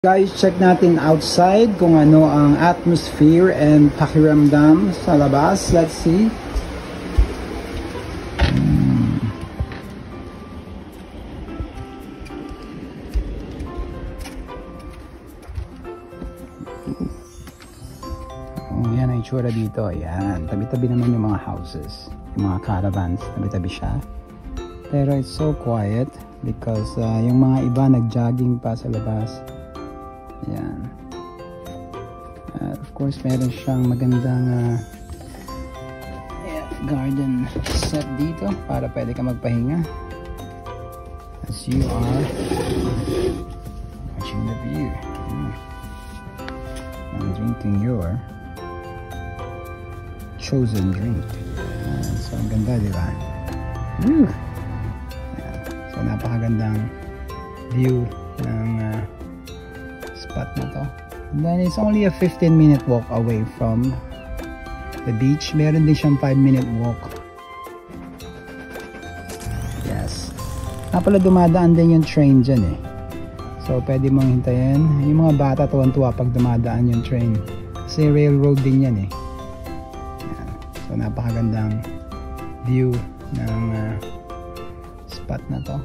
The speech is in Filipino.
Guys, check natin outside kung ano ang atmosphere and pakiramdam sa labas. Let's see. Yan ang itsura dito. Ayan. Tabi-tabi naman yung mga houses. Yung mga caravans. Tabi-tabi siya. Pero it's so quiet because yung mga iba nag-jogging pa sa labas. Ayan. Of course, meron siyang magandang garden set dito para pwede ka magpahinga as you are watching the view. I'm drinking your chosen drink. So, ang ganda, di ba? So, napakagandang view ng spot na to. And then it's only a 15-minute walk away from the beach. Meron din siyang 5-minute walk. Yes. Pala dumadaan din yung train dyan eh. So pwede mong hintayin. Yung mga bata tuwan-tuwa pag dumadaan yung train. Kasi railroad din yan eh. Yan. So napakagandang view ng spot na to.